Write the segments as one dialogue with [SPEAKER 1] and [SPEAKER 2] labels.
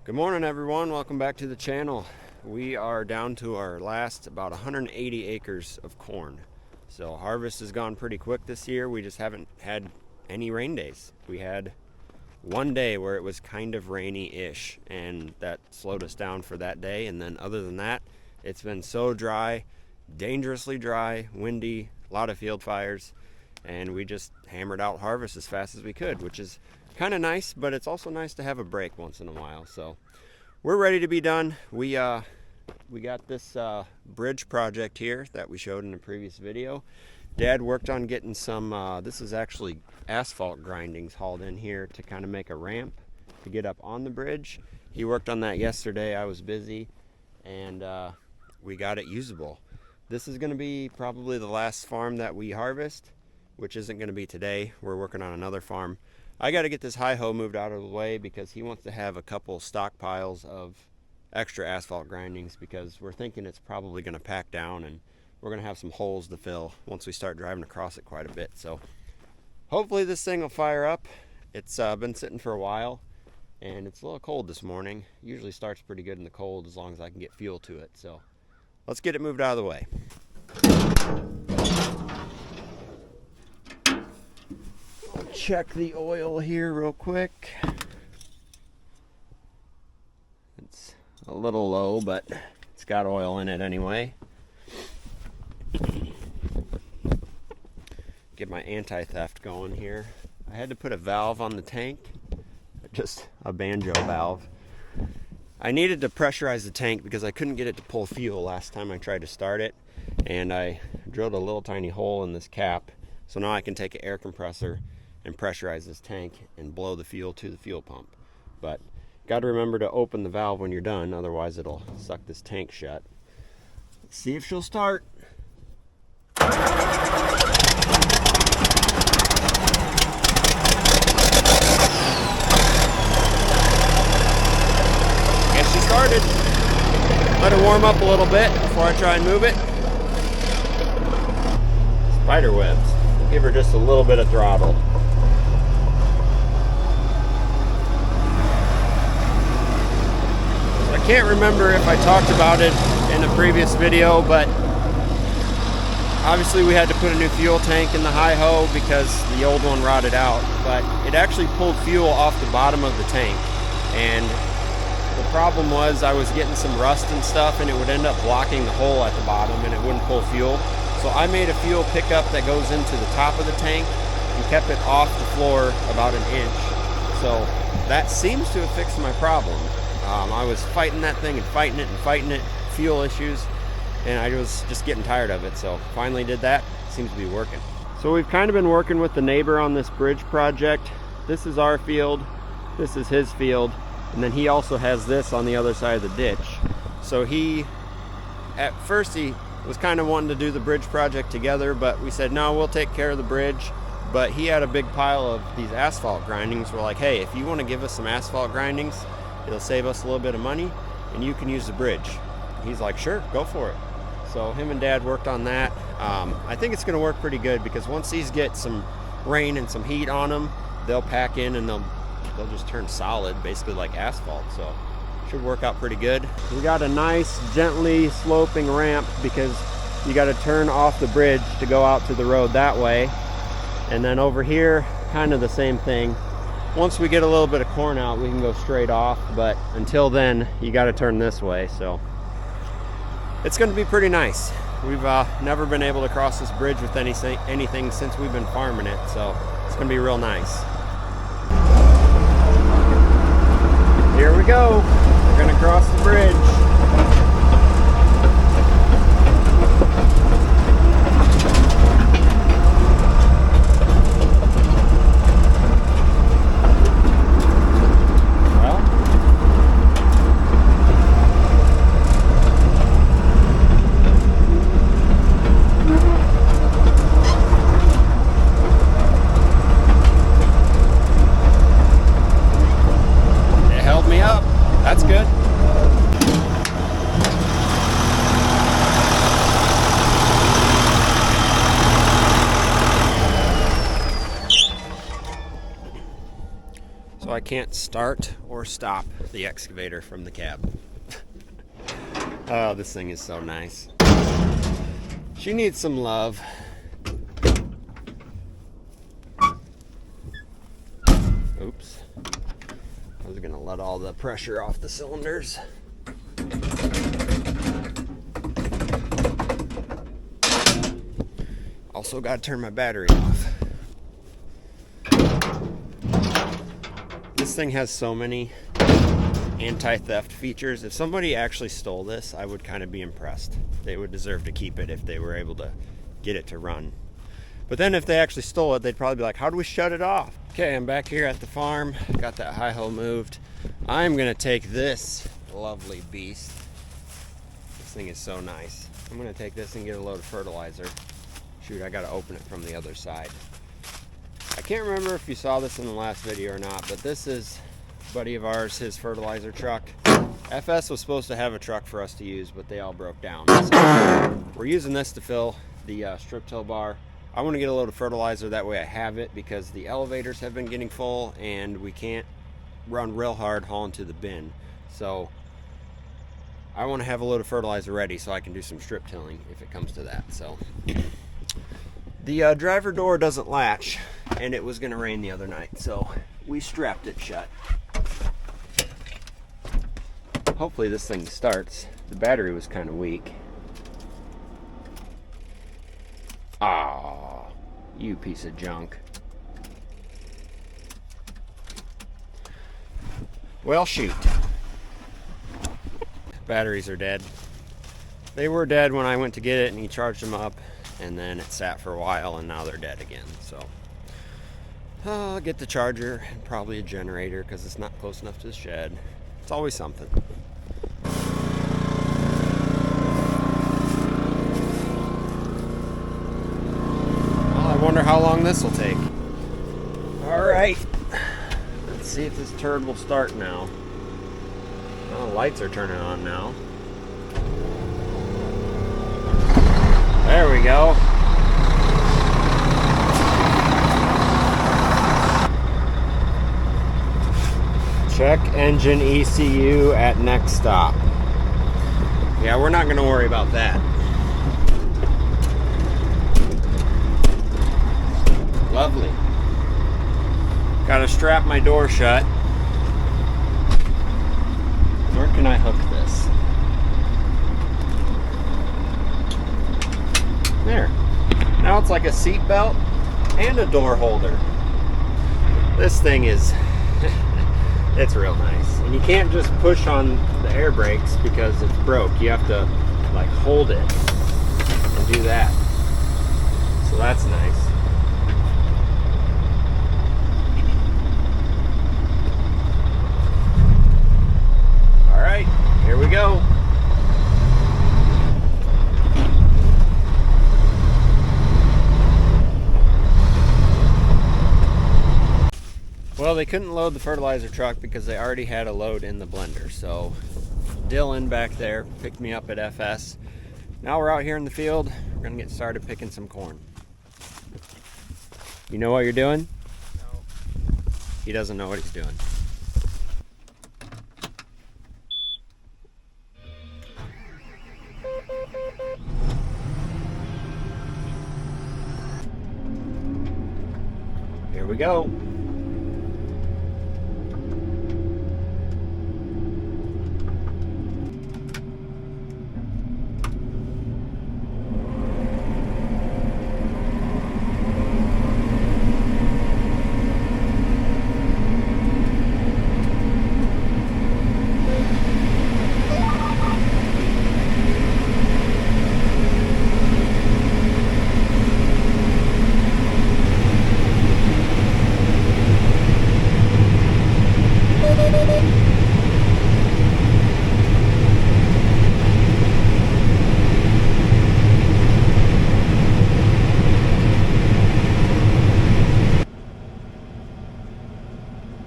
[SPEAKER 1] Good morning, everyone. Welcome back to the channel. We are down to our last about 180 acres of corn. So harvest has gone pretty quick this year. We just haven't had any rain days. We had one day where it was kind of rainy-ish, and that slowed us down for that day. And then other than that, it's been so dry, dangerously dry, windy, a lot of field fires, and we just hammered out harvest as fast as we could, which is kind of nice, but it's also nice to have a break once in a while. So we're ready to be done. We got this bridge project here that we showed in the previous video. Dad worked on getting some, this is actually asphalt grindings hauled in here to kind of make a ramp to get up on the bridge. He worked on that yesterday. I was busy, and we got it usable. This is going to be probably the last farm that we harvest, which isn't going to be today. We're working on another farm. I got to get this hi-ho moved out of the way because he wants to have a couple stockpiles of extra asphalt grindings, because we're thinking it's probably going to pack down and we're going to have some holes to fill once we start driving across it quite a bit. So hopefully this thing will fire up. It's been sitting for a while, and it's a little cold this morning. Usually starts pretty good in the cold as long as I can get fuel to it. So let's get it moved out of the way. Check the oil here real quick. It's a little low, but it's got oil in it anyway. Get my anti-theft going here. I had to put a valve on the tank, just a banjo valve. I needed to pressurize the tank because I couldn't get it to pull fuel last time I tried to start it, and I drilled a little tiny hole in this cap, so now I can take an air compressor and pressurize this tank and blow the fuel to the fuel pump. But got to remember to open the valve when you're done, otherwise it'll suck this tank shut. Let's see if she'll start. Guess she started. Let her warm up a little bit before I try and move it. Spider webs. Give her just a little bit of throttle. I can't remember if I talked about it in a previous video, but obviously we had to put a new fuel tank in the hi-ho because the old one rotted out, but it actually pulled fuel off the bottom of the tank, and the problem was I was getting some rust and stuff, and it would end up blocking the hole at the bottom and it wouldn't pull fuel. So I made a fuel pickup that goes into the top of the tank and kept it off the floor about an inch. So that seems to have fixed my problem. I was fighting that thing and fighting it, fuel issues, and I was just getting tired of it. So finally did that. Seems to be working. So we've kind of been working with the neighbor on this bridge project. This is our field, this is his field, and then he also has this on the other side of the ditch. So at first he was kind of wanting to do the bridge project together, but we said, no, we'll take care of the bridge. But he had a big pile of these asphalt grindings. We're like, hey, if you want to give us some asphalt grindings, it'll save us a little bit of money, and you can use the bridge. He's like, sure, go for it. So him and Dad worked on that. I think it's going to work pretty good because once these get some rain and some heat on them, they'll pack in and they'll just turn solid, basically like asphalt. So should work out pretty good. We got a nice gently sloping ramp because you got to turn off the bridge to go out to the road that way. And then over here, kind of the same thing. Once we get a little bit of corn out, we can go straight off, but until then, you got to turn this way. So it's going to be pretty nice. We've never been able to cross this bridge with anything since we've been farming it, so it's going to be real nice. Here we go. We're going to cross the bridge. That's good. can't start or stop the excavator from the cab. Oh, this thing is so nice. She needs some love. Oops. I was gonna let all the pressure off the cylinders. Also got to turn my battery off. This thing has so many anti-theft features. If somebody actually stole this, I would kind of be impressed. They would deserve to keep it if they were able to get it to run. But then if they actually stole it, they'd probably be like, how do we shut it off? Okay, I'm back here at the farm. Got that hi-ho moved. I'm gonna take this lovely beast. This thing is so nice. I'm gonna take this and get a load of fertilizer. Shoot, I gotta open it from the other side. I can't remember if you saw this in the last video or not, but this is a buddy of ours, his fertilizer truck. FS was supposed to have a truck for us to use, but they all broke down. So we're using this to fill the strip till bar. I want to get a load of fertilizer, that way I have it, because the elevators have been getting full and we can't run real hard hauling to the bin. So I want to have a load of fertilizer ready so I can do some strip tilling if it comes to that. So the driver door doesn't latch, and it was going to rain the other night, so we strapped it shut. Hopefully this thing starts. The battery was kind of weak. Ah, you piece of junk. Well, shoot. Batteries are dead. They were dead when I went to get it and he charged them up, and then it sat for a while and now they're dead again. So I'll get the charger and probably a generator because it's not close enough to the shed. It's always something. I wonder how long this will take. All right, let's see if this turd will start now. Oh, the lights are turning on now. There we go. Check engine ECU at next stop. Yeah, we're not going to worry about that. Lovely. Got to strap my door shut. Where can I hook this? There. Now it's like a seat belt and a door holder. This thing is, it's real nice. And you can't just push on the air brakes because it's broke. You have to like hold it and do that. So that's nice. Alright, here we go. Well, they couldn't load the fertilizer truck because they already had a load in the blender. So Dylan back there picked me up at FS. Now we're out here in the field. We're gonna get started picking some corn. You know what you're doing? No. He doesn't know what he's doing. Here we go.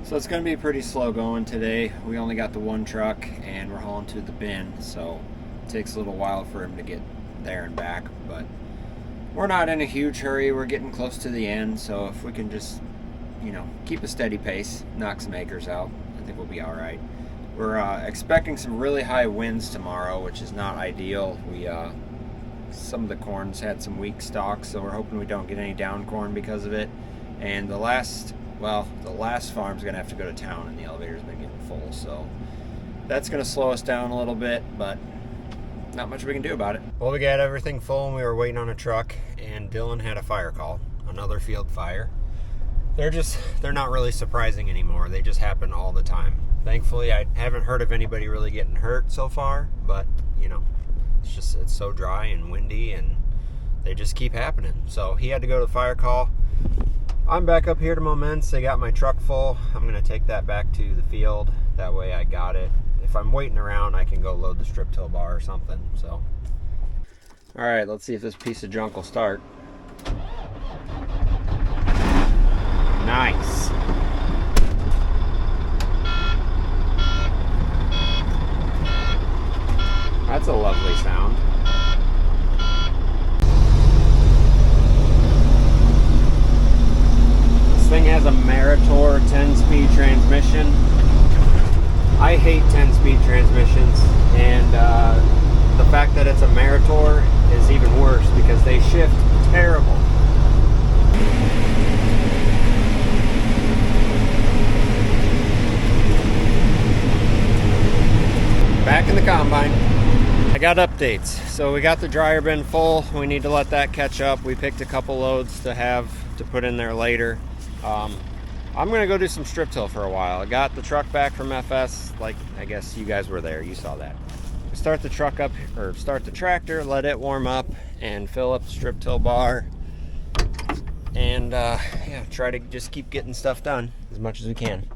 [SPEAKER 1] So it's going to be pretty slow going today. We only got the one truck and we're hauling to the bin, so it takes a little while for him to get there and back, but we're not in a huge hurry. We're getting close to the end, so if we can just
[SPEAKER 2] you know, keep a steady pace, knock some acres out. I think we'll be all right. We're expecting some really high winds tomorrow, which is not ideal. Some of the corn's had some weak stalks, so we're hoping we don't get any down corn because of it. And the last farm's gonna have to go to town, and the elevator's been getting full, so that's gonna slow us down a little bit, but not much we can do about it. Well, we got everything full and we were waiting on a truck, and Dylan had a fire call, another field fire. They're not really surprising anymore. They just happen all the time. Thankfully, I haven't heard of anybody really getting hurt so far, but you know, it's so dry and windy and they just keep happening. So he had to go to the fire call. I'm back up here to Moments. They got my truck full. I'm gonna take that back to the field. That way I got it. If I'm waiting around, I can go load the strip till bar or something. So, all right, let's see if this piece of junk will start. Nice. That's a lovely sound. This thing has a Meritor 10-speed transmission. I hate 10-speed transmissions, and the fact that it's a Meritor is even worse because they shift terrible. Back in the combine. I got updates. So we got the dryer bin full. We need to let that catch up. We picked a couple loads to put in there later. I'm gonna go do some strip till for a while. I got the truck back from FS, like I guess you guys were there, you saw that. Start the truck up, or start the tractor, let it warm up, and fill up the strip till bar. And yeah, try to just keep getting stuff done as much as we can.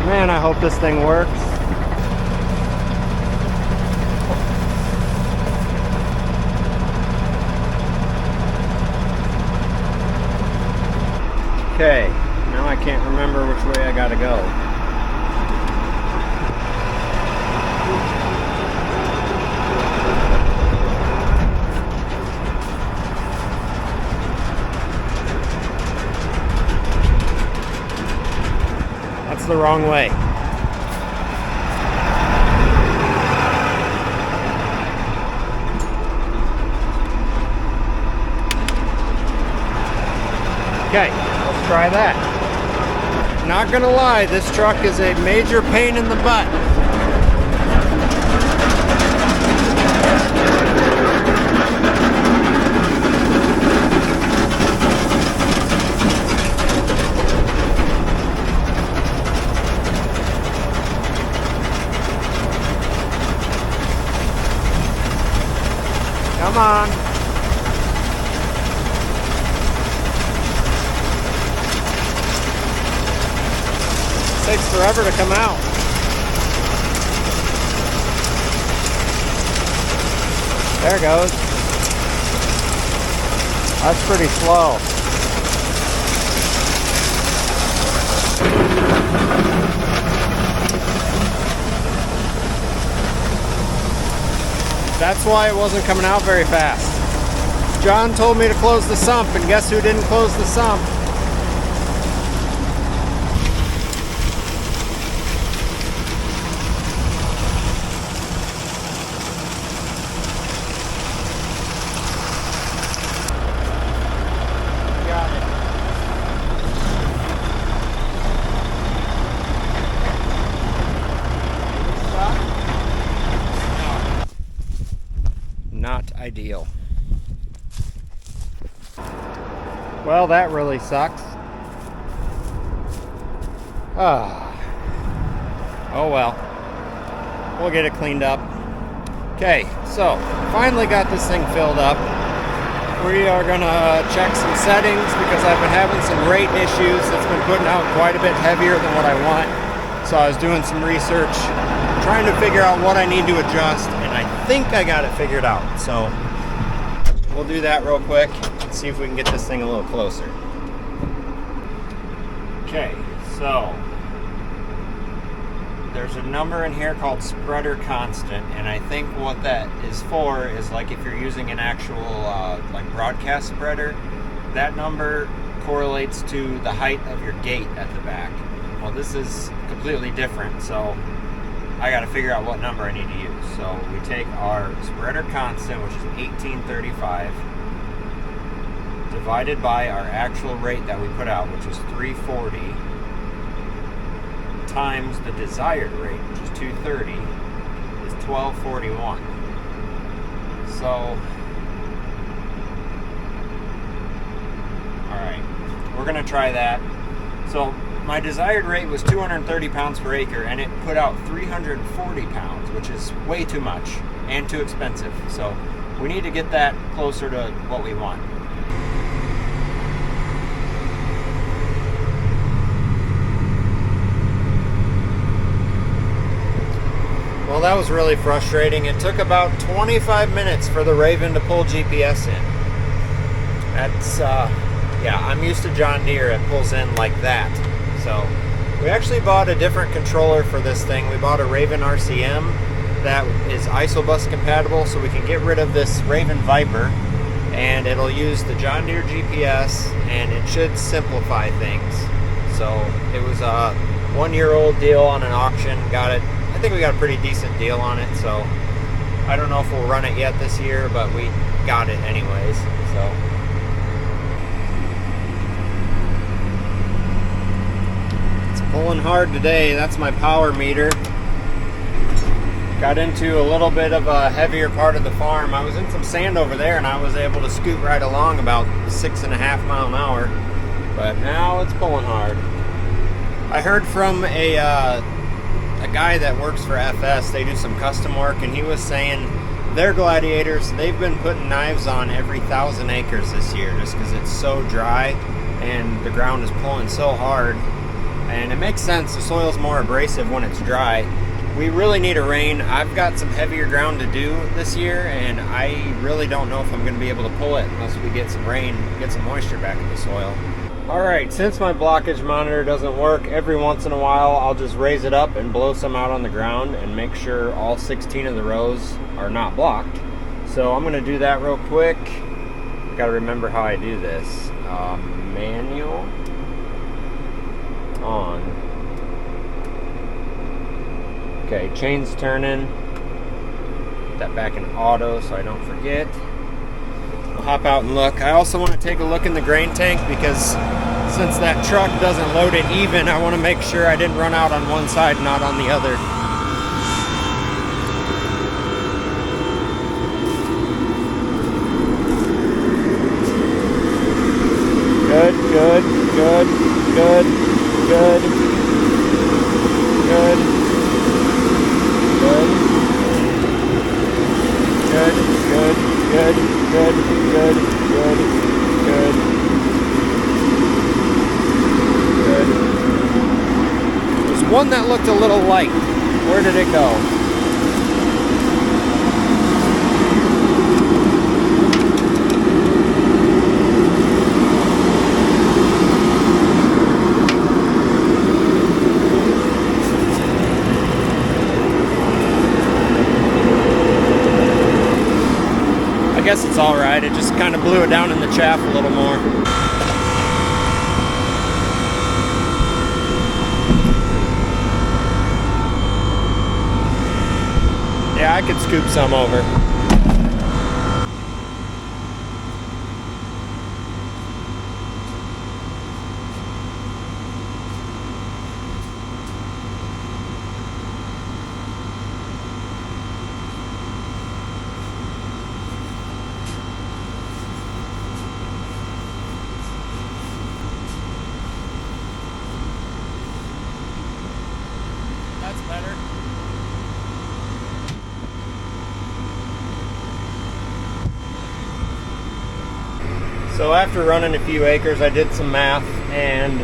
[SPEAKER 2] Man, I hope this thing works. Okay, now I can't remember which way I gotta go. That's the wrong way. Okay, let's try that. Not gonna lie, this truck is a major pain in the butt. Come on. It takes forever to come out. There it goes. That's pretty slow. That's why it wasn't coming out very fast. John told me to close the sump, and guess who didn't close the sump? Got it. Not ideal. Well, that really sucks. Oh well. We'll get it cleaned up.
[SPEAKER 1] Okay, so finally got this thing filled up. We are gonna check some settings because I've been having some rate issues. It's been putting out quite a bit heavier than what I want. So I was doing some research, trying to figure out what I need to adjust, and I think I got it figured out. So we'll do that real quick and see if we can get this thing a little closer. Okay, so there's a number in here called spreader constant, and I think what that is for is like if you're using an actual like broadcast spreader, that number correlates to the height of your gate at the back. Well, this is completely different, so I got to figure out what number I need to use. So we take our spreader constant, which is 1835, divided by our actual rate that we put out, which was 340, times the desired rate, which is 230, is 1241. So, alright, we're going to try that. So, my desired rate was 230 pounds per acre, and it put out 340 pounds, which is way too much and too expensive. So, we need to get that closer to what we want. Well, that was really frustrating. It took about 25 minutes for the Raven to pull GPS in. That's, yeah, I'm used to John Deere. It pulls in like that. So, we actually bought a different controller for this thing. We bought a Raven RCM that is isobus compatible, so we can get rid of this Raven Viper, and it'll use the John Deere GPS, and it should simplify things. So, it was a 1-year-old deal on an auction. Got it. I think we got a pretty decent deal on it, so I don't know if we'll run it yet this year, but we got it anyways. So it's pulling hard today. That's my power meter. Got into a little bit of a heavier part of the farm. I was in some sand over there, and I was able to scoot right along about 6.5 miles an hour, but now it's pulling hard. I heard from a guy that works for FS. They do some custom work, and he was saying their Gladiators, they've been putting knives on every 1,000 acres this year just because it's so dry and the ground is pulling so hard. And it makes sense. The soil's more abrasive when it's dry. We really need a rain. I've got some heavier ground to do this year, and I really don't know if I'm going to be able to pull it unless we get some rain, get some moisture back in the soil. Alright, since my blockage monitor doesn't work, every once in a while I'll just raise it up and blow some out on the ground and make sure all 16 of the rows are not blocked. So I'm going to do that real quick. Got to remember how I do this. Manual on. Okay, chain's turning. Put that back in auto so I don't forget. I'll hop out and look. I also want to take a look in the grain tank because since that truck doesn't load it even, I want to make sure I didn't run out on one side, not on the other. Good, good, good, good, good, good, good, good, good, good, good, good, good, good, good. There's one that looked a little light. Where did it go? I guess it's all right. It just kind of blew it down in the chaff a little more. Yeah, I could scoop some over. That's better. So after running a few acres, I did some math, and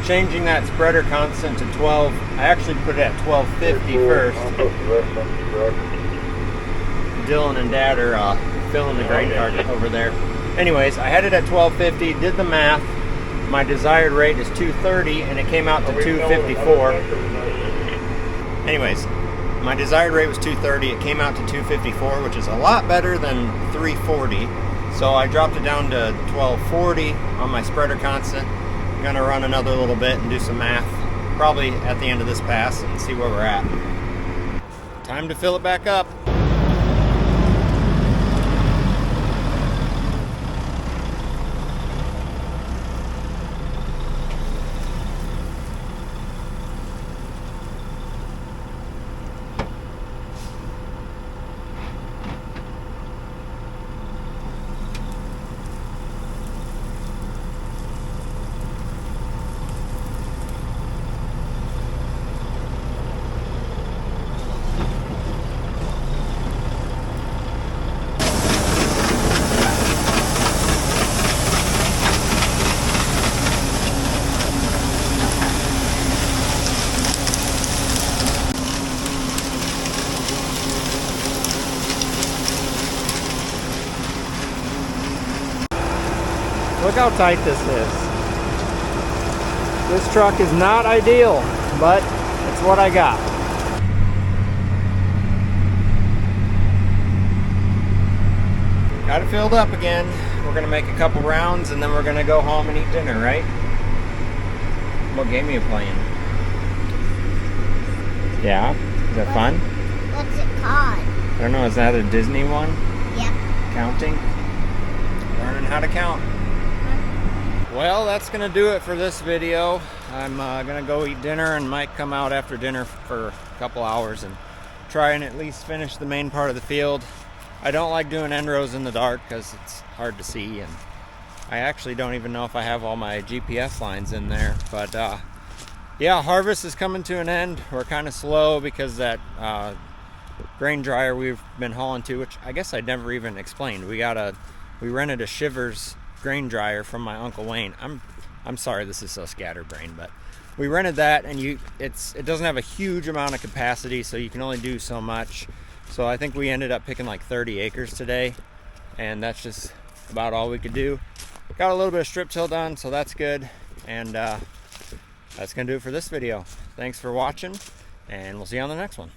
[SPEAKER 1] changing that spreader constant to 12, I actually put it at 1250 first. Dylan and Dad are filling the grain cart over there. Anyways, I had it at 1250, did the math. My desired rate is 230, and it came out to 254. Anyways, my desired rate was 230, it came out to 254, which is a lot better than 340. So I dropped it down to 1240 on my spreader constant. I'm gonna run another little bit and do some math, probably at the end of this pass, and see where we're at. Time to fill it back up. Look how tight this is. This truck is not ideal, but it's what I got. Got it filled up again. We're gonna make a couple rounds and then we're gonna go home and eat dinner, right? What game are you playing? Yeah? Is that fun?
[SPEAKER 3] What's it called?
[SPEAKER 1] I don't know, is that a Disney one?
[SPEAKER 3] Yep.
[SPEAKER 1] Counting? Learning how to count. Well, that's gonna do it for this video. I'm gonna go eat dinner and might come out after dinner for a couple hours and try and at least finish the main part of the field. I don't like doing end rows in the dark because it's hard to see, and I actually don't even know if I have all my GPS lines in there. But yeah, harvest is coming to an end. We're kind of slow because that grain dryer we've been hauling to, which I guess I never even explained. We rented a Shivers grain dryer from my Uncle Wayne. I'm sorry this is so scatterbrained, but we rented that, and it doesn't have a huge amount of capacity, so you can only do so much. So I think we ended up picking like 30 acres today, and that's just about all we could do. Got a little bit of strip till done, so that's good. And that's gonna do it for this video. Thanks for watching, and we'll see you on the next one.